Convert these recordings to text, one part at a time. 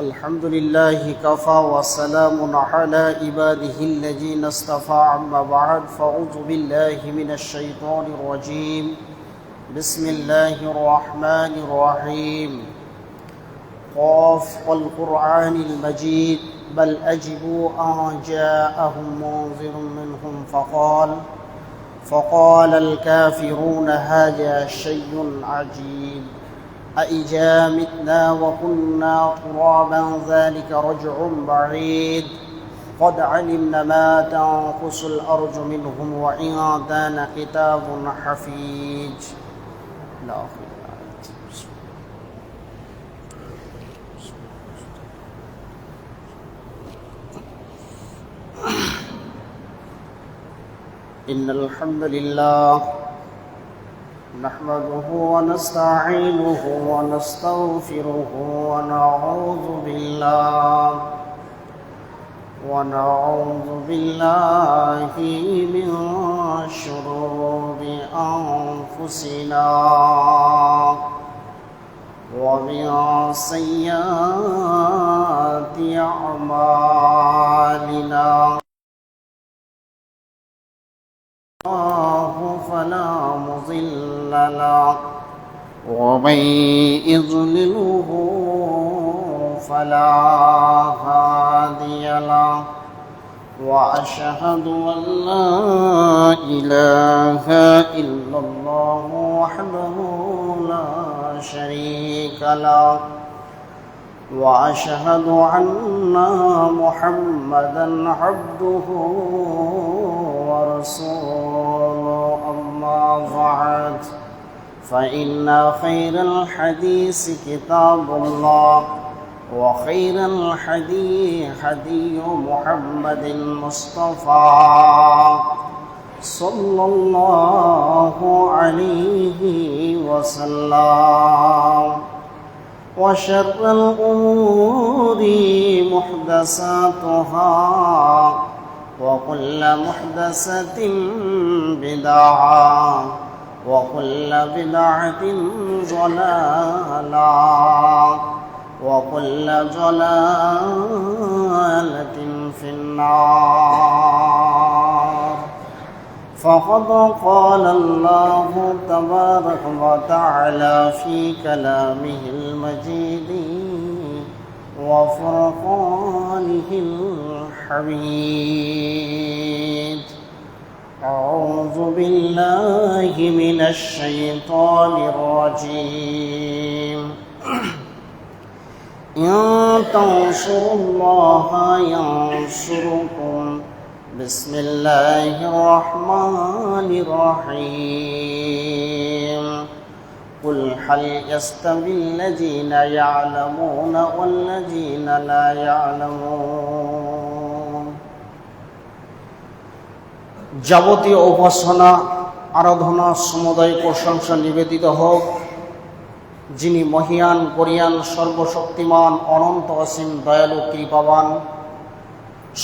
الحمد لله كفى وسلام على عباده الذين اصطفى أما بعد فأعوذ بالله من الشيطان الرجيم بسم الله الرحمن الرحيم قاف والقرآن المجيد بل أجبوا أن جاءهم منذر منهم فقال الكافرون هذا شيء عجيب أإذا متنا وكنا ترابا ذلك رجع بعيد قد علمنا ما تنقص الأرض منهم وعندنا كتاب حفيظ. إن الحمد لله نحمده ونستعينه ونستغفره ونعوذ بالله من شرور أنفسنا ومن سيئات أعمالنا فلا مضل له ومن يضلله فلا هادي له وأشهد أن لا إله إلا الله وحده لا شريك له وأشهد أن محمدا عبده ورسوله أما بعد فإن خير الحديث كتاب الله وخير الحديث هدي محمد المصطفى صلى الله عليه وسلم وشر الأمور محدثاتها وكل محدثة بدعة وكل بدعة ضلالة وكل ضلالة في النار. فقد قال الله تبارك وتعالى في كلامه المجيد وفرقانه الحميد. أعوذ بالله من الشيطان الرجيم. إن تنصروا الله ينصركم. بسم الله الرحمن الرحيم. قل هل يستوي الذين يعلمون والذين لا يعلمون. যাবতীয় উপাসনা আরাধনা সমুদয় প্রশংসা নিবেদিত হোক যিনি মহিয়ান করিয়ান সর্বশক্তিমান অনন্ত অসীম দয়ালু কৃপাবান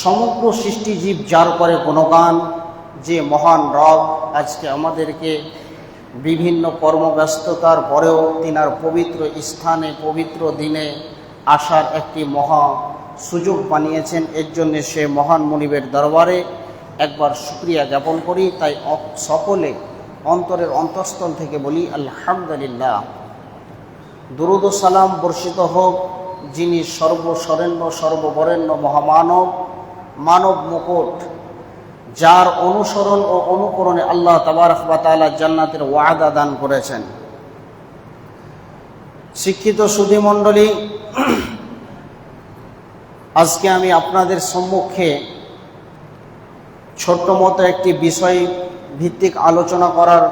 সমগ্র সৃষ্টিজীব যার করে গুণগান যে মহান রব আজকে আমাদেরকে বিভিন্ন কর্মব্যস্ততার পরেও তিনার পবিত্র স্থানে পবিত্র দিনে আসার একটি মহা সুযোগ বানিয়েছেন। এর জন্য সে মহান মুনিবের দরবারে একবার শুকরিয়া জ্ঞাপন করি। তাই সকলে অন্তরের অন্তঃস্থল থেকে বলি আলহামদুলিল্লাহ। দুরূদ ও সালাম বর্ষিত হোক যিনি সর্বশরণ্য সর্ববরেণ্য মহামানব মানব মুকুট যার অনুসরণ ও অনুকরণে আল্লাহ তাবারক ওয়া তাআলা জান্নাতের ওয়াদা দান করেছেন। শিক্ষিত সুধীমণ্ডলী, আজকে আমি আপনাদের সম্মুখে ছোট্ট মতো একটি বিষয় ভিত্তিক আলোচনা করার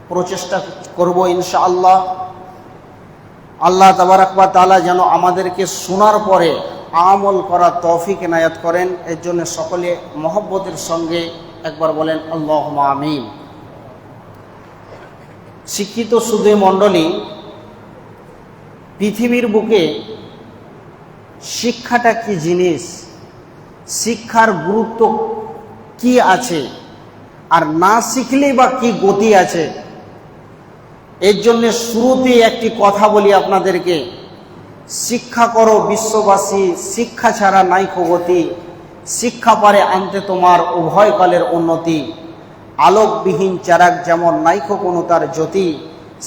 প্রচেষ্টা করব ইনশাআল্লাহ। আল্লাহ তাবারক ওয়া তাআলা যেন আমাদেরকে শোনার পরে আমল করার তৌফিক এনায়েত করেন। এর জন্য সকলে মহব্বতের সঙ্গে একবার বলেন আল্লাহুম্মা আমিন। শিক্ষিত সুধী মণ্ডলী, পৃথিবীর বুকে শিক্ষাটা কি জিনিস, শিক্ষার গুরুত্ব কি আছে, আর না শিখলেই বা কি গতি আছে, এর জন্য শুরুতেই একটি কথা বলি আপনাদেরকে শিক্ষা করো বিশ্ববাসী, শিক্ষা ছাড়া নাইকো গতি, শিক্ষা পারে আনতে তোমার উভয়কালের উন্নতি। আলোকবিহীন চারাক যেমন নাইকো কোনো তার জ্যোতি,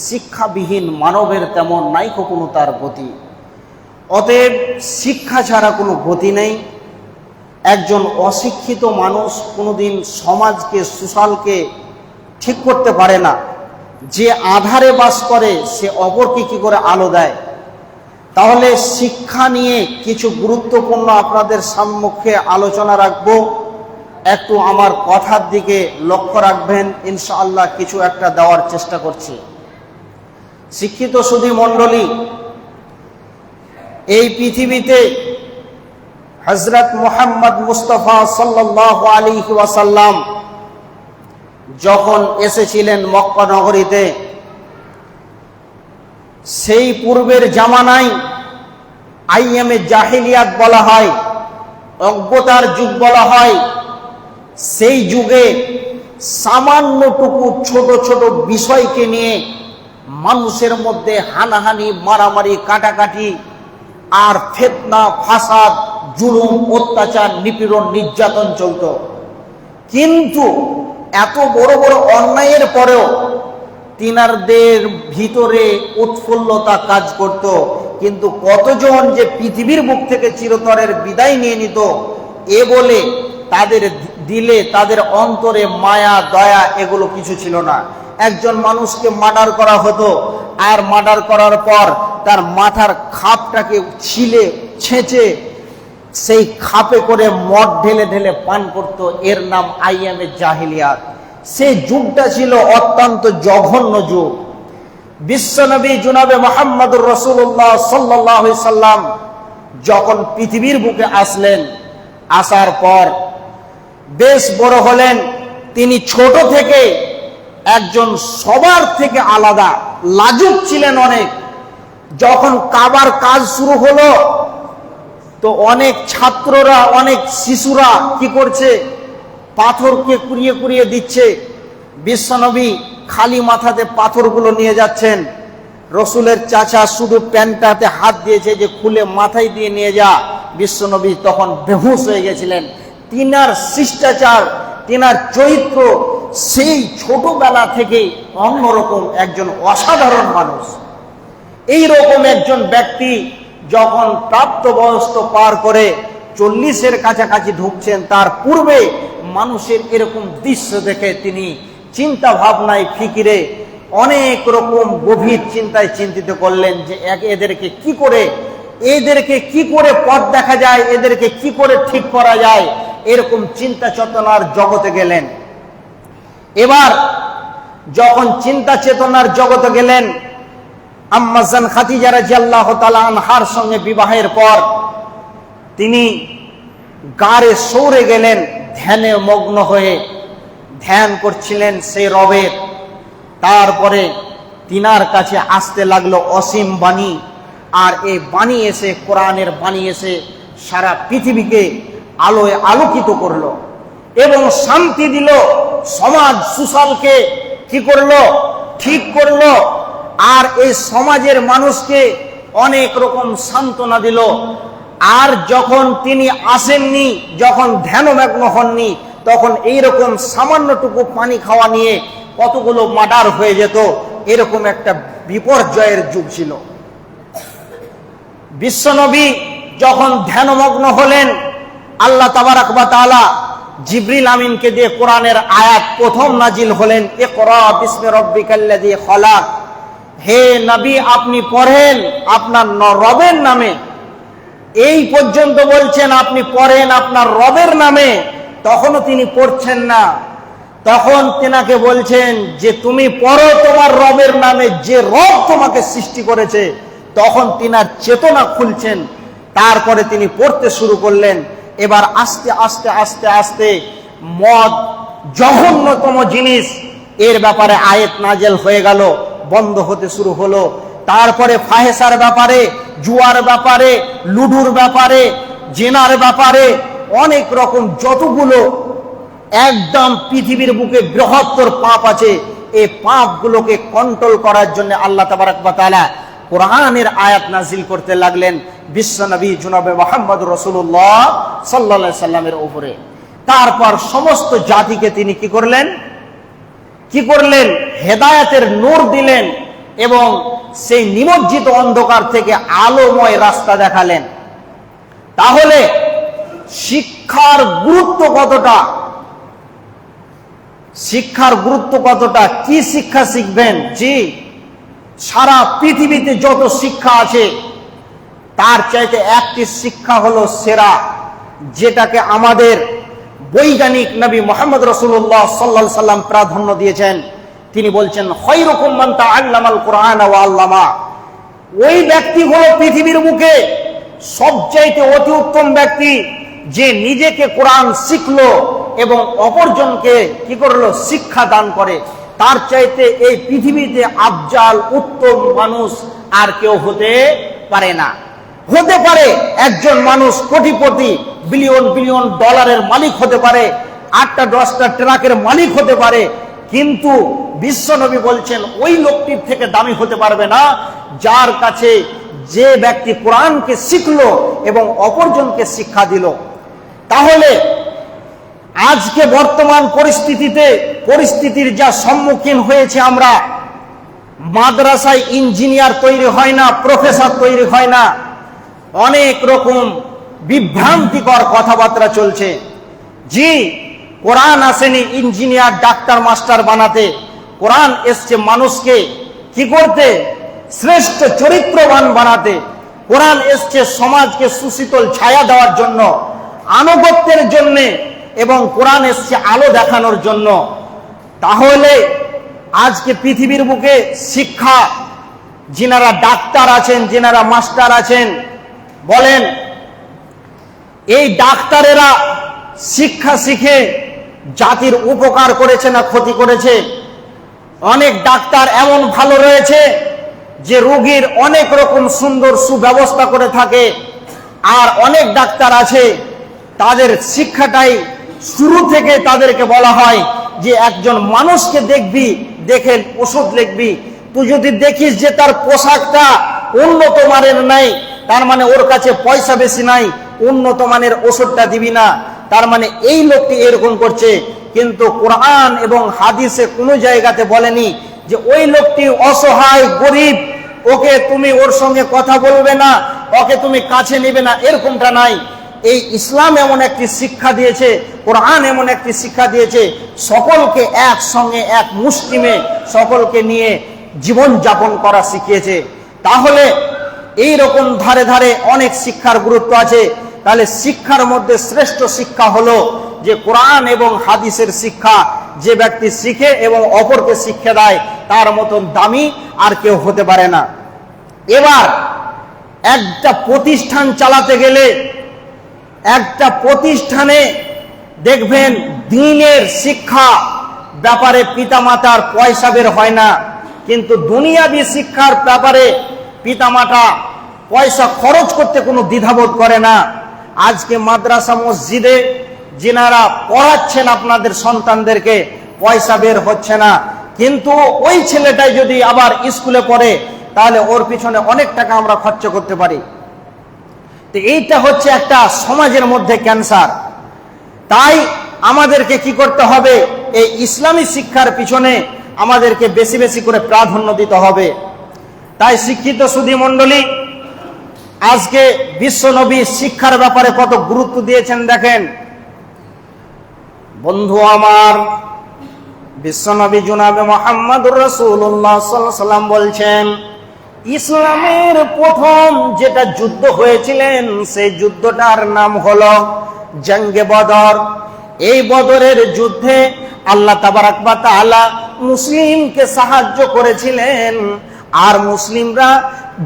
শিক্ষাবিহীন মানবের তেমন নাইকো কোনো তার গতি। অতএব শিক্ষা ছাড়া কোনো গতি নেই। একজন অশিক্ষিত মানুষ কোনোদিন সমাজকে, সোশ্যালকে ঠিক করতে পারে না। যে আধারে বাস করে সে অপরকে কি করে আলো দেয়? তাহলে শিক্ষা নিয়ে কিছু গুরুত্বপূর্ণ আপনাদের সম্মুখে আলোচনা রাখবো। একটু আমার কথার দিকে লক্ষ্য রাখবেন, ইনশাআল্লাহ কিছু একটা দেওয়ার চেষ্টা করছি। শিক্ষিত সুধী মণ্ডলী, এই পৃথিবীতে হযরত মুহাম্মদ মুস্তাফা সাল্লাল্লাহু আলাইহি ওয়াসাল্লাম যখন এসেছিলেন মক্কা নগরীতে, সেই পূর্বের জামানায় আইয়ামে জাহিলিয়াত বলা হয়, অজ্ঞতার যুগ বলা হয়। সেই যুগে সামান্যটুকু ছোট ছোট বিষয়কে নিয়ে মানুষের মধ্যে হানাহানি, মারামারি, কাটাকাটি আর ফিতনা, ফাসাদ, জুলুম, অত্যাচার, নিপীড়ন, নির্যাতন চলত। কিন্তু এত বড় বড় অন্যায়ের পরেও তিনারদের ভিতরে উৎফুল্লতা কাজ করত। কিন্তু কতজন যে পৃথিবীর বুক থেকে চিরতরের বিদায় নিয়ে নিত, এ বলে তাদের দিলে, তাদের অন্তরে মায়া, দয়া এগুলো কিছু ছিল না। একজন মানুষকে মার্ডার করা হতো, আর মার্ডার করার পর তার মাথার খাপটাকে ছিলে ছেঁচে সেই খাপে করে মদ ঢেলে ঢেলে পান করত। এর নাম আইয়ামে জাহিলিয়াত। সেই যুগটা ছিল অত্যন্ত জঘন্য যুগ। বিশ্বনবী জনাবে মুহাম্মদুর রাসূলুল্লাহ সাল্লাল্লাহু আলাইহি সাল্লাম যখন পৃথিবীর বুকে আসলেন, আসার পর বেশ বড় হলেন। তিনি ছোট থেকে একজন সবার থেকে আলাদা, লাজুক ছিলেন অনেক। যখন কাবার কাজ শুরু হলো, তো অনেক ছাত্ররা, অনেক শিশুরা কি করছে, পাথরকে কুড়িয়ে কুড়িয়ে দিচ্ছে। বিশ্বনবী খালি মাথাতে পাথরগুলো নিয়ে যাচ্ছেন। রসুলের চাচা শুধু প্যান্টটাতে হাত দিয়েছে যে খুলে মাথায় দিয়ে নিয়ে যা। বিশ্বনবী তখন বেহুশ হয়ে গেছিলেন। তিনার শিষ্টাচার, তিনার চরিত্র সেই ছোটবেলা থেকেই অন্যরকম, একজন অসাধারণ মানুষ। এই রকম একজন ব্যক্তি যখন প্রাপ্তবয়স্ক পার করে 40-এর কাছাকাছি ঢুকছেন, তার পূর্বে মানুষের এরকম দৃশ্য দেখে তিনি চিন্তা ভাবনায়, ফিকিরে অনেক রকম গভীর চিন্তায় চিন্তিত করলেন যে এদেরকে কি করে পথ দেখা যায়, এদেরকে কি করে ঠিক করা যায়। এরকম চিন্তা চেতনার জগতে গেলেন। এবার যখন চিন্তা চেতনার জগতে গেলেন, আম্মা জান খাদিজা রাদিয়াল্লাহু তাআলা আনহার সঙ্গে বিবাহের পর তিনি গারে সৌরে গেলেন, ধ্যানে মগ্ন হয়ে ধ্যান করছিলেন সেই রবের। তারপরে তিনার কাছে আসতে লাগলো অসীম বাণী, আর এই বাণী এসে, কোরআনের বাণী এসে সারা পৃথিবীকে আলোয় আলোকিত করলো এবং শান্তি দিল। সমাজ সুশালকে কি করলো, ঠিক করলো। আর এই সমাজের মানুষকে অনেক রকম সান্ত্বনা দিল। আর যখন তিনি আসেননি, যখন ধ্যানমগ্ন হননি, তখন এইরকম সামান্যটুকু পানি খাওয়া নিয়ে কতগুলো মার্ডার হয়ে যেত। এরকম একটা বিপর্যয়ের যুগ ছিল। বিশ্বনবী যখন ধ্যানমগ্ন হলেন, আল্লাহ তাবারাক ওয়া তাআলা জিবরিল আমিনকে দিয়ে কোরআনের আয়াত প্রথম নাজিল হলেন, ইকরা বিসমি রাব্বিকাল্লাযী খলাক। হে নবী, আপনি পড়েন আপনার রবের নামে। এই পর্যন্ত বলছেন আপনি পড়েন আপনার রবের নামে, তখনও তিনি পড়ছেন না। তখন তেনাকে বলছেন যে তুমি পড়ো তোমার রবের নামে, যে রব তোমাকে সৃষ্টি করেছে। তখন তিনার চেতনা খুলছেন। তারপরে তিনি পড়তে শুরু করলেন। এবার আস্তে আস্তে আস্তে আস্তে মদ জঘন্যতম জিনিস, এর ব্যাপারে আয়াত নাজেল হয়ে গেল, বন্ধ হতে শুরু হলো। তারপরে ফাহেসার ব্যাপারে, জুয়ার ব্যাপারে, লুডুর ব্যাপারে, জেনার ব্যাপারে, অনেক রকম যতগুলো একদম পৃথিবীর বুকে বৃহত্তর পাপ আছে, এই পাপগুলোকে কন্ট্রোল করার জন্য আল্লাহ তাবারাক ওয়া তাআলা কোরআনের আয়াত নাজিল করতে লাগলেন বিশ্বনবী জনাবে মুহাম্মদ রাসূলুল্লাহ সাল্লাল্লাহু আলাইহি সাল্লামের উপরে। তারপর সমস্ত জাতিকে তিনি কি করলেন হেদায়েতের নূর দিলেন এবং সেই নিমজ্জিত অন্ধকার থেকে আলোময় রাস্তা দেখালেন। তাহলে শিক্ষার গুরুত্ব কতটা, কি শিক্ষা শিখবেন? জি, সারা পৃথিবীতে যত শিক্ষা আছে তার চাইতে একটি শিক্ষা হলো সেরা, যেটাকে আমাদের বৈজ্ঞানিক নবী মুহাম্মদ রাসূলুল্লাহ সাল্লাল্লাহু আলাইহি সাল্লাম প্রাধান্য দিয়েছেন। তিনি বলছেন, খায়রুকুম মান তাআল্লামাল কুরআনা ওয়া আল্লামা। ওই ব্যক্তি হলো পৃথিবীর বুকে সবচাইতে অতি উত্তম ব্যক্তি যে নিজেকে কোরআন শিখলো এবং অপরজনকে কি করলো? শিক্ষা দান করে। তার চাইতে এই পৃথিবীতে আফজাল উত্তম মানুষ আর কেউ হতে পারে না। হতে পারে একজন মানুষ কোটিপতি, বিলিয়ন বিলিয়ন ডলারের মালিক হতে পারে, 8টা 10টা ট্রাকের মালিক হতে পারে, কিন্তু বিশ্বনবী বলছেন ওই লোকটির থেকে দামি হতে পারবে না যার কাছে যে ব্যক্তি কোরআনকে শিখলো এবং অপরজনকে শিক্ষা দিল। তাহলে আজকে বর্তমান পরিস্থিতির যা সম্মুখীন হয়েছে আমরা, মাদ্রাসায় ইঞ্জিনিয়ার তৈরি হয় না, প্রফেসর তৈরি হয় না, অনেক রকম বিভ্রান্তিকর কথাবার্তা চলছে। জি, কোরআন আসেনি ইঞ্জিনিয়ার ডাক্তার মাস্টার বানাতে, কোরআন এসছে মানুষকে কি করতে? শ্রেষ্ঠ চরিত্রবান বানাতে। কোরআন এসছে সমাজকে সুশীতল ছায়া দেওয়ার জন্য, আনুগত্যের জন্যে, এবং কোরআন এসছে আলো দেখানোর জন্য। তাহলে আজকে পৃথিবীর বুকে শিক্ষা, যিনারা ডাক্তার আছেন, যিনারা মাস্টার আছেন, বলেন এই ডাক্তারেরা শিক্ষা শিখে জাতির উপকার করেছে না ক্ষতি করেছে? অনেক ডাক্তার এমন ভালো রয়েছে যে রোগীর অনেক রকম সুন্দর সুব্যবস্থা করে থাকে, আর অনেক ডাক্তার আছে তাদের শিক্ষাটাই শুরু থেকে তাদেরকে বলা হয় যে একজন মানুষকে দেখবি, দেখে ওষুধ লিখবি। তুই যদি দেখিস যে তার পোশাকটা উন্নত মানের নাই, তার মানে ওর কাছে পয়সা বেশি নাই, উন্নত মানের ওষুধটা দিবি না, তার মানে এই লোকটি এরকম করছে। কিন্তু কোরআন এবং হাদিসে কোনো জায়গাতে বলেনি যে ওই লোকটি অসহায় গরিব, ওকে তুমি ওর সঙ্গে কথা বলবে না, ওকে তুমি কাছে নেবে না, এরকমটা নাই। এই ইসলাম এমন একটি শিক্ষা দিয়েছে, কোরআন এমন একটি শিক্ষা দিয়েছে, সকলকে একসঙ্গে এক মুষ্টিমে সকলকে নিয়ে জীবন যাপন করা শিখিয়েছে। তাহলে এই রকম ধারে ধারে অনেক শিক্ষার গুরুত্ব আছে। তাহলে শিক্ষার মধ্যে শ্রেষ্ঠ শিক্ষা হলো যে কোরআন এবং হাদিসের শিক্ষা। যে ব্যক্তি শিখে এবং অপরকে শিক্ষা দেয় তার মতন দামি আর কেউ হতে পারে না। এবার একটা প্রতিষ্ঠান চালাতে গেলে, একটা প্রতিষ্ঠানে দেখবেন দ্বীনের শিক্ষা ব্যাপারে পিতামাতার পয়সা বের হয় না, কিন্তু দুনিয়াবি শিক্ষার ব্যাপারে পিতামাতা পয়সা খরচ করতে কোনো দ্বিধাবোধ করে না। আজকে মাদ্রাসা মসজিদে যিনারা পড়াচ্ছেন আপনাদের সন্তানদেরকে, পয়সা বের হচ্ছে না, কিন্তু ওই ছেলেটাই যদি আবার স্কুলে পড়ে তাহলে ওর পিছনে অনেক টাকা আমরা খরচ করতে পারি। তো এইটা হচ্ছে একটা সমাজের মধ্যে ক্যান্সার। তাই আমাদেরকে কি করতে হবে? এই ইসলামী শিক্ষার পিছনে আমাদেরকে বেশি বেশি করে প্রাধান্য দিতে হবে। তাই শিক্ষিত সুধী মণ্ডলী, আজকে বিশ্বনবী শিক্ষার ব্যাপারে কত গুরুত্ব দিয়েছেন দেখেন। বন্ধু আমার, বিশ্বনবী জনাবে মুহাম্মদুর রাসূলুল্লাহ সাল্লাল্লাহু আলাইহি ওয়াসাল্লাম বলছেন, ইসলামের প্রথম যেটা যুদ্ধ হয়েছিলেন সেই যুদ্ধটার নাম হলো জঙ্গে বদর। এই বদরের যুদ্ধে আল্লাহ তাবারাক ওয়া তাআলা মুসলিমকে সাহায্য করেছিলেন আর মুসলিমরা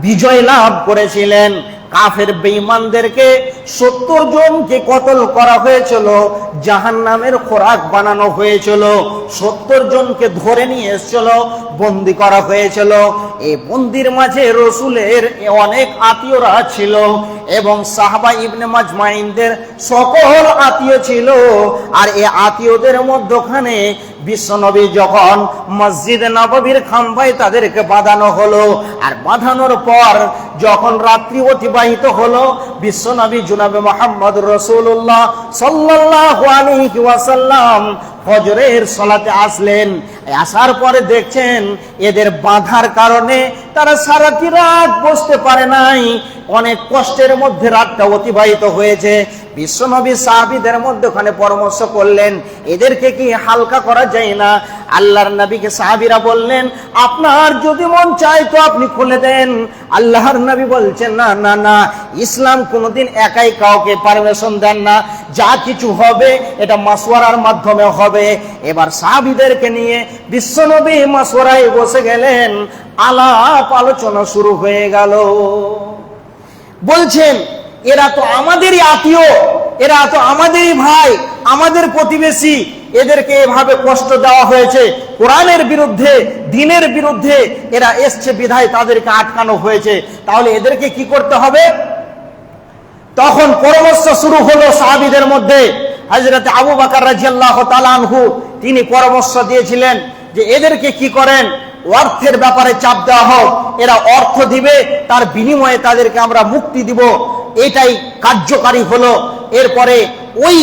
বিজয় লাভ করেছিলেন। কাফের বেঈমানদেরকে 70 জনকে কতল করা হয়েছিল, জাহান্নামের খোরাক বানানো হয়েছিল, 70 জনকে ধরে নিয়ে এসেছিল, বন্দী করা হয়েছিল। এই বন্দির মাঝে রসুলের অনেক আত্মীয়রা ছিল এবং সাহাবা ইবনে মাজমাইনদের সকল আত্মীয় ছিল। আর এই আত্মীয়দের মধ্যখানে বিশ্বনবী যখন মসজিদে নববীর খাম্বায় তাদেরকে বাঁধানো হলো, আর বাঁধানোর পর যখন রাত্রি অতিবাহিত হলো, বিশ্বনবী জনাবে মুহাম্মদ রাসূলুল্লাহ সাল্লাল্লাহু আলাইহি ওয়াসাল্লাম ফজরের সালাতে আসলেন। আসার পরে দেখছেন এদের বাঁধার কারণে তারা সারাটি রাত বসতে পারে নাই, অনেক কষ্টের মধ্যে রাতটা অতিবাহিত হয়েছে। বিশ্বনবী সাহাবীদের মধ্যে ওখানে পরামর্শ করলেন, এদেরকে কি হালকা করা যায় না? আল্লাহর নবীকে সাহাবীরা বললেন, আপনার যদি মন চায় তো আপনি খুলে দেন। আল্লাহর নবী বলছেন, না না না, ইসলাম কোনোদিন একাই কাউকে পারমিশন দেন না, যা কিছু হবে এটা মাশওয়ারার মাধ্যমে হবে। এবার সাহাবীদেরকে নিয়ে বিশ্বনবী মাশওয়ারায় বসে গেলেন, আলাপ আলোচনা শুরু হয়ে গেল। বলছেন, এরা তো আমাদেরই আত্মীয়, এরা তো আমাদেরই ভাই, আমাদের প্রতিবেশী, এদেরকে এভাবে কষ্ট দেওয়া হয়েছে, কোরআনের বিরুদ্ধে, দ্বীনের বিরুদ্ধে এরা এসছে বিধায় তাদেরকে আটকানো হয়েছে, তাহলে এদেরকে কি করতে হবে? তখন পরামর্শ শুরু হলো সাহাবীদের মধ্যে। হযরত আবু বকর রাদিয়াল্লাহু তাআলা আনহু তিনি পরামর্শ দিয়েছিলেন যে এদেরকে কি করেন, অর্থের ব্যাপারে চাপ দেওয়া হোক, এরা অর্থ দিবে, তার বিনিময়ে তাদেরকে আমরা মুক্তি দিব, এটাই কার্যকারী হলো। এরপরে ওই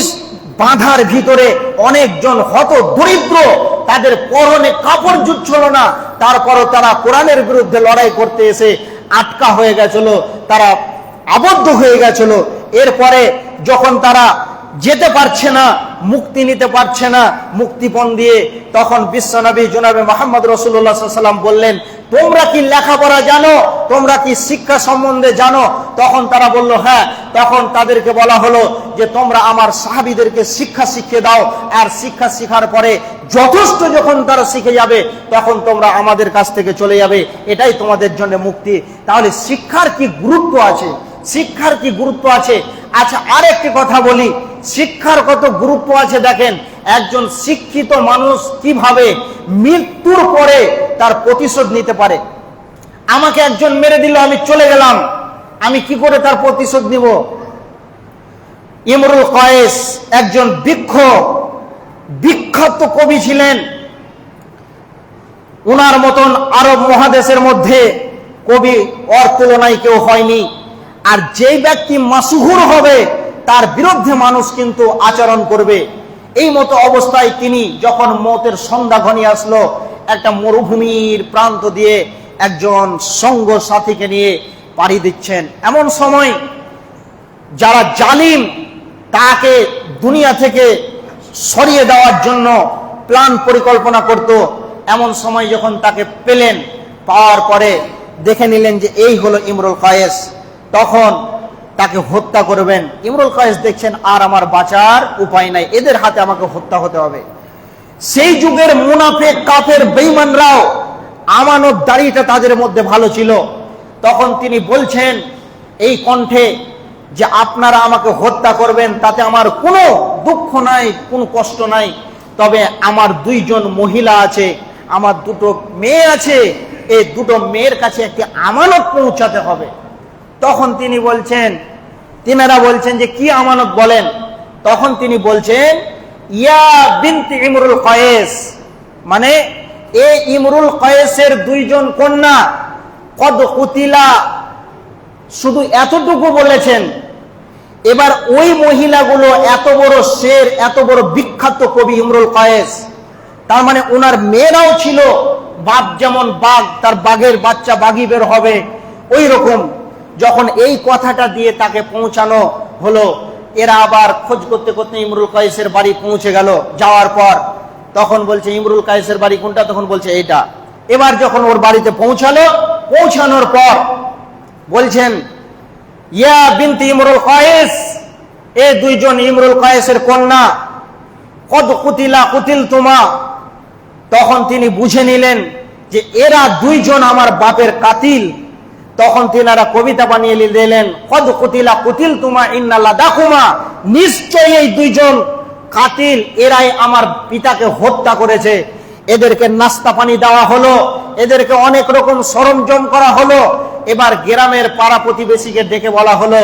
বাঁধার ভিতরে অনেকজন হত দরিদ্র, তাদের পরনে কাপড় জুটছিল না, তারপরও তারা কোরআনের বিরুদ্ধে লড়াই করতে এসে আটকা হয়ে গেছিল, তারা আবদ্ধ হয়ে গেছিল। এরপরে যখন তারা যেতে পারছে না, মুক্তি নিতে পারছে না মুক্তিপণ দিয়ে, তখন বিশ্বনবী জনাবে মুহাম্মদ রাসূলুল্লাহ সাল্লাল্লাহু আলাইহি ওয়াসাল্লাম বললেন, তোমরা কি লেখাপড়া জানো, তোমরা কি শিক্ষা সম্বন্ধে জানো? তখন তারা বলল হ্যাঁ। তখন তাদেরকে বলা হলো যে তোমরা আমার সাহাবীদেরকে শিক্ষা শিখিয়ে দাও, আর শিক্ষা শিখার পরে যথেষ্ট যখন তারা শিখে যাবে তখন তোমরা আমাদের কাছ থেকে চলে যাবে, এটাই তোমাদের জন্য মুক্তি। তাহলে শিক্ষার কি গুরুত্ব আছে, শিক্ষার কি গুরুত্ব আছে। আচ্ছা, আরেকটি কথা বলি, শিক্ষার কত গুরুত্ব আছে দেখেন। একজন শিক্ষিত মানুষ কিভাবে মৃত্যুর পরে তার প্রতিশোধ নিতে পারে। আমাকে একজন মেরে দিল, আমি চলে গেলাম, আমি কি করে তার প্রতিশোধ নিব? ইমরুল কায়েস একজন বিখ্যাত কবি ছিলেন, উনার মতন আরব মহাদেশের মধ্যে কবি ওর তুলনায় কেউ হয়নি। আর যেই ব্যক্তি মাসহুর হবে তার বিরুদ্ধে মানুষ কিন্তু আচরণ করবে। এই মতো অবস্থায় তিনি যখন মওতের সন্ধ্যা ঘনিয়ে আসলো, একটা মরুভূমির প্রান্ত দিয়ে একজন সঙ্গ সাথীকে নিয়ে পাড়ি দিচ্ছেন। এমন সময় যারা জালিম তাকে দুনিয়া থেকে সরিয়ে দেওয়ার জন্য প্ল্যান পরিকল্পনা করত, এমন সময় যখন তাকে পেলেন, পাওয়ার পরে দেখে নিলেন যে এই হলো ইমরুল কায়েস, তখন তাকে হত্যা করবেন। ইমরুল কায়েস দেখছেন আর আমার বাঁচার উপায় নাই, এদের হাতে আমাকে হত্যা হতে হবে। সেই যুগের মুনাফিক কাফের বেঈমানরাও আমানতদারিটা তাদের মধ্যে ভালো ছিল। তখন তিনি বলছেন এই কণ্ঠে যে আপনারা আমাকে হত্যা করবেন, তাতে আমার কোনো দুঃখ নাই, কোনো কষ্ট নাই, তবে আমার দুইজন মহিলা আছে, আমার দুটো মেয়ে আছে, এই দুটো মেয়ের কাছে একটি আমানত পৌঁছাতে হবে। তখন তিনারা বলছেন যে কি আমানত বলেন? তখন তিনি বলছেন ইয়া বিনতি ইমরুল কায়েস, মানে এই ইমরুল কায়েসের দুইজন কন্যা কদ কুতিলা, শুধু এতটুকু বলেছেন। এবার ওই মহিলাগুলো এত বড় শের, এত বড় বিখ্যাত কবি ইমরুল কায়েস, তার মানে ওনার মেয়েরাও ছিল, বাপ যেমন বাঘ, তার বাঘের বাচ্চা বাঘই বের হবে, ওই রকম। যখন এই কথাটা দিয়ে তাকে পৌঁছানো হলো, এরা আবার খোঁজ করতে করতে ইমরুল কায়েসের বাড়ি পৌঁছে গেল। যাওয়ার পর তখন বলছে ইমরুল কায়েসের বাড়ি কোনটা? তখন বলছে এইটা। এবার যখন ওর বাড়িতে পৌঁছালো, পৌঁছানোর পর বলছেন ইয়া বিনতি ইমরুল কায়েস, এ দুইজন ইমরুল কায়েসের কন্যা, কদ কুতিলা কুতিল তুমা। তখন তিনি বুঝে নিলেন যে এরা দুইজন আমার বাপের কাতিল। তখন তিনারা কবিতা বানিয়ে দিলেন, কদ কুতিলা কুতিল তুমা ইন্নাল্লাহ দাকুমা, নিশ্চয়ই এই দুইজন কাতিল, এরাই আমার পিতাকে হত্যা করেছে। এদেরকে নাস্তা পানি দেওয়া হলো, এদেরকে অনেক রকম সরঞ্জাম করা হলো। এবার গ্রামের পাড়া প্রতিবেশীকে ডেকে বলা হলো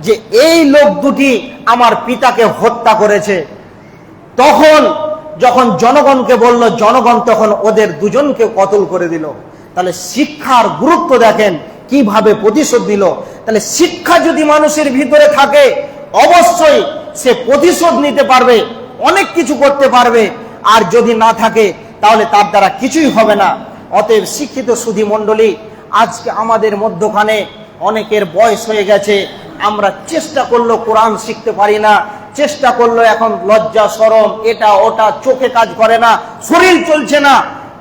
যে এই লোক দুটি আমার পিতাকে হত্যা করেছে। তখন যখন জনগণকে বলল, জনগণ তখন ওদের দুজনকে কতল করে দিল। তাহলে শিক্ষার গুরুত্ব দেখেন কিভাবে প্রতিশোধ দিল। তাহলে শিক্ষা যদি মানুষের ভিতরে থাকে অবশ্যই সে প্রতিশোধ নিতে পারবে, অনেক কিছু করতে পারবে। আর যদি না থাকে তাহলে তার দ্বারা কিছুই হবে না। অতএব শিক্ষিত সুধী মণ্ডলী, আজকে আমাদের মধ্যখানে অনেকের বয়স হয়ে গেছে, আমরা চেষ্টা করলো কোরআন শিখতে পারি না, চেষ্টা করলো এখন লজ্জা শরম এটা ওটা চোখে কাজ করে না, শরীর চলছে না।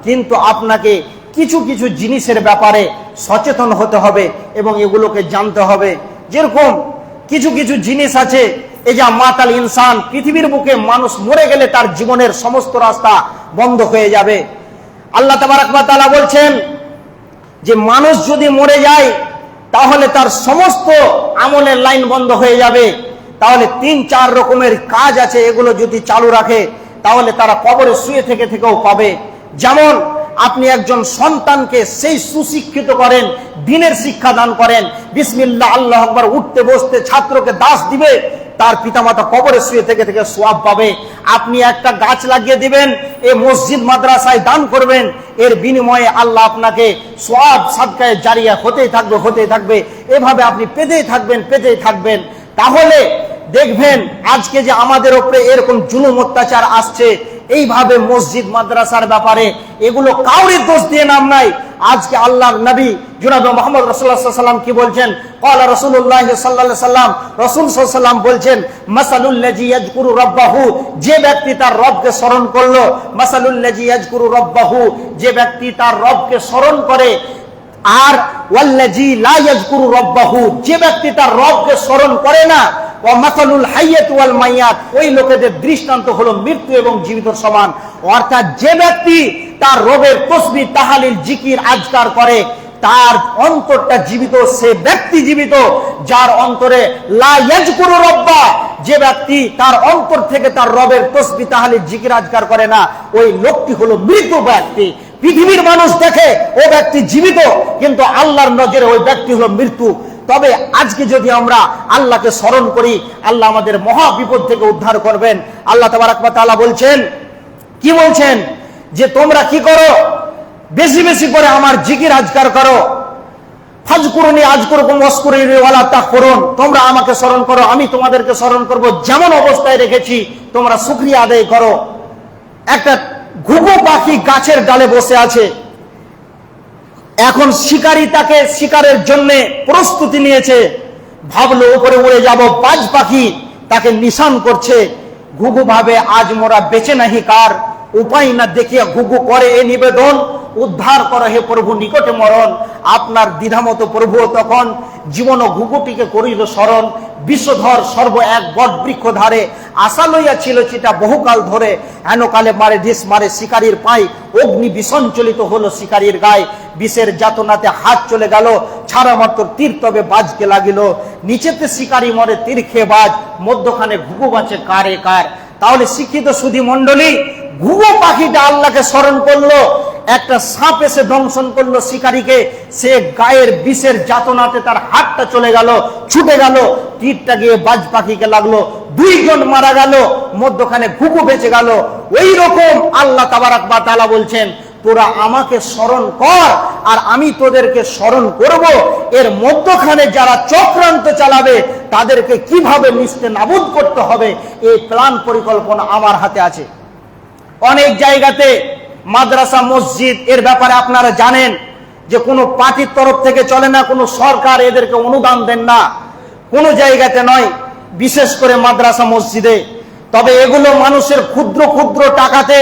কিন্তু আপনাকে কিছু কিছু জিনিসের ব্যাপারে সচেতন হতে হবে এবং এগুলোকে জানতে হবে। যেরকম কিছু কিছু জিনিস আছে, এই যে মাতাল ইনসান, পৃথিবীর বুকে মানুষ মরে গেলে তার জীবনের সমস্ত রাস্তা বন্ধ হয়ে যাবে। আল্লাহ তাবারক ওয়া তাআলা বলছেন যে মানুষ যদি মরে যায় তাহলে তার সমস্ত আমলের লাইন বন্ধ হয়ে যাবে। তাহলে 3-4 রকমের কাজ আছে, এগুলো যদি চালু রাখে তাহলে তারা কবরে শুয়ে থেকেও পাবে। যেমন আপনি একজন সন্তানকে সেই সুশিক্ষিত করেন, দ্বীনের শিক্ষা দান করেন, বিসমিল্লাহ আল্লাহু আকবার উঠতে বসতে ছাত্রকে দাস দিবে, তার পিতামাতা কবরে শুয়ে থেকে সওয়াব পাবে। আপনি একটা গাছ লাগিয়ে দিবেন, এই মসজিদ মাদ্রাসায় দান করবেন, এর বিনিময়ে আল্লাহ আপনাকে সওয়াব সাদকায়ে জারিয়া হতেই থাকবে। এভাবে আপনি পেতেই থাকবেন। তাহলে দেখবেন আজকে যে আমাদের উপরে এরকম জুলুম অত্যাচার আসছে, এইভাবে মসজিদ মাদ্রাসার ব্যাপারে এগুলো কাউরির দোষ দিয়ে নাম নাই। আজকে আল্লাহর নবী জনাব মুহাম্মদ রাসূলুল্লাহ সাল্লাল্লাহু আলাইহি ওয়াসাল্লাম কি বলছেন? ক্বালা রাসূলুল্লাহ সাল্লাল্লাহু আলাইহি ওয়াসাল্লাম, রাসূল সাল্লাল্লাহু আলাইহি ওয়াসাল্লাম বলছেন, মাসালুল লাযী ইয়াযকুরু রাব্বাহু, যে ব্যক্তি তার রবকে স্মরণ করলো, মাসালুল লাযী ইয়াযকুরু রাব্বাহু, যে ব্যক্তি তার রবকে স্মরণ করে, আর ওয়াল্লাযী লা ইয়াযকুরু রাব্বাহু, যে ব্যক্তি তার রবকে স্মরণ করে না, ওয়া মাসালুল হাইয়াত ওয়াল মাইয়াত, ওই লোকেদের দৃষ্টান্ত হলো মৃত্যু এবং জীবিতর সমান। অর্থাৎ যে ব্যক্তি তার রবের তাসবিহ তাহলিল জিকির আজকার করে, তার অন্তরটা জীবিত, সে ব্যক্তি জীবিত। যার অন্তরে লা ইয়াযকুরু রাব্বা, যে ব্যক্তি তার অন্তর থেকে তার রবের তাসবিহ তাহলিল জিকির আজকার করে না, ওই লোকটি হলো মৃত ব্যক্তি। পৃথিবীর মানুষ দেখে ও ব্যক্তি জীবিত, কিন্তু আল্লাহর নজরে ওই ব্যক্তি হলো মৃত্যু। তবে আজকে যদি আমরা আল্লাহকে স্মরণ করি, আল্লাহ আমাদের মহা বিপদ থেকে উদ্ধার করবেন। আল্লাহ তাবারক ওয়া তাআলা বলছেন, কি বলছেন? যে তোমরা কি করো, বেশি বেশি করে আমার জিকির আজকার করো। ফাজকুরুনি আযকুরকুম ওয়াশকুরুনি ওয়ালা তাকফুরুন, তোমরা আমাকে স্মরণ করো, আমি তোমাদেরকে স্মরণ করব। যেমন অবস্থায় রেখেছি তোমরা শুকরিয়া আদায় করো। একটা ঘুঘু পাখি গাছের ডালে বসে আছে, এখন শিকারী তাকে শিকারের জন্য প্রস্তুতি নিয়েছে, ভাবলো উপরে উড়ে যাব, বাজ পাখি তাকে নিশান করছে। ঘুঘু ভাবে আজ মোরা বেঁচে নাহি কার, উপায় না দেখিয়া ঘুঘু করে এ নিবেদন, উদ্ধার করো হে প্রভু নিকটে মরণ। আপনার দ্বিধামতো প্রভু তখন জীবন ঘুঘুটিকে করিল স্মরণ। বিশ্বধর সর্ব এক বট বৃক্ষ ধারে, আশা লইয়া ছিল চিটা বহুকাল ধরে, হেনকালে মারে ঢিস মারে শিকারীর পাই, অগ্নি বিসঞ্চলিত হলো শিকারীর গায়ে। বিষের যাতনাতে হাত চলে গেল, ছাড়া মাত্র তীর তবে বাজকে লাগিল। নিচেতে শিকারী মরে তীর খেয়ে বাজ, মধ্যখানে ঘুঘু বাঁচে কারে কার। তাহলে শিক্ষিত সুধী মণ্ডলী, ঘুঘু পাখিটা আল্লাহকে স্মরণ করলো, একটা সাপ এসে দংশন করলো শিকারীকে, সে গায়ের বিষের যাতনাতে তার হাতটা চলে গেল, ছুটে গেল, তীরটা গিয়ে বাজ পাখিকে লাগলো, 2 জন মারা গেল, মধ্যখানে ঘুঘু বেঁচে গেল। ওই রকম আল্লাহ তাবারক ওয়া তাআলা বলছেন, তোরা আমাকে স্মরণ কর আর আমি তোদেরকে স্মরণ করব। এর মধ্যখানে যারা চক্রান্ত চালাবে তাদেরকে কিভাবে নিস্তেনাবুদ করতে হবে, এই প্ল্যান পরিকল্পনা আমার হাতে আছে। অনেক জায়গাতে মাদ্রাসা মসজিদ এর ব্যাপারে আপনারা জানেন যে কোনো পার্টির তরফ থেকে চলে না, কোনো সরকার এদেরকে অনুদান দেন না, কোনো জায়গাতে নয়, বিশেষ করে মাদ্রাসা মসজিদে। তবে এগুলো মানুষের ক্ষুদ্র ক্ষুদ্র টাকাতে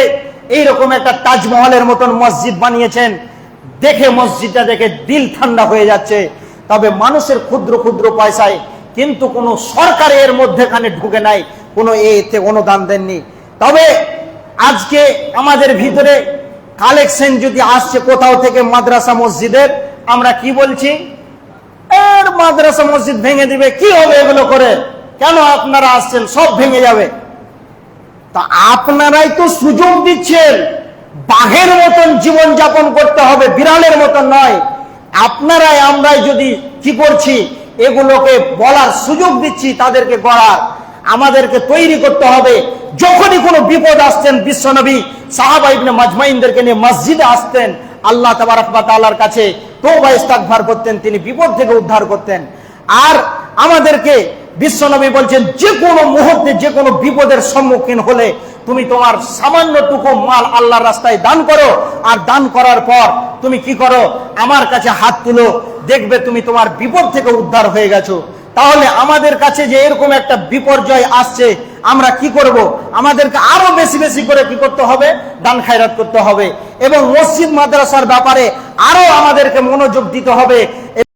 এইরকম একটা তাজমহলের মতন মসজিদ বানিয়েছেন, দেখে মসজিদটা দেখে দিল ঠান্ডা হয়ে যাচ্ছে। তবে মানুষের ক্ষুদ্র ক্ষুদ্র পয়সায়, কিন্তু কোনো সরকার এর মধ্যেখানে ঢুকে নাই, কোনো এতে অনুদান দেননি। তবে আজকে আমাদের ভিতরে কালেকশন যদি আসছে কোথাও থেকে মাদ্রাসা মসজিদের, আমরা কি বলছি, এর মাদ্রাসা মসজিদ ভেঙে দিবে, কি হবে এগুলো করে, কেন আপনারা আসছেন, সব ভেঙে যাবে। তা আপনারাই তো সুযোগ দিচ্ছেন, বাঘের মতন জীবন যাপন করতে হবে, বিড়ালের মতন নয়। আপনারাই আমরাই যদি কি করছি, এগুলোকে বলার সুযোগ দিচ্ছি, তাদেরকে গড়ার। আমাদেরকে তৈরি করতে হবে। যখনই কোনো বিপদ আসতেন বিশ্বনবী সাহাবা ইবনে মাজমাইনদেরকে নিয়ে মসজিদে আসতেন, আল্লাহ তাবারক ওয়া তাআলার কাছে তওবা ইস্তিগফার করতেন, তিনি বিপদ থেকে উদ্ধার করতেন। আর আমাদেরকে বিশ্বনবী বলছেন যে কোনো মুহূর্তে যে কোনো বিপদের সম্মুখীন হলে তুমি তোমার সামান্যটুকু মাল আল্লাহর রাস্তায় দান করো, আর দান করার পর তুমি কি করো, আমার কাছে হাত তুলো, দেখবে তুমি তোমার বিপদ থেকে উদ্ধার হয়ে গেছো। তাহলে আমাদের কাছে যে এরকম একটা বিপর্যয় আসছে, আমরা কি করব? আমাদেরকে আরো বেশি বেশি করে কি করতে হবে? দান খায়রাত করতে হবে, এবং মসজিদ মাদ্রাসার ব্যাপারে আরো আমাদেরকে মনোযোগ দিতে হবে।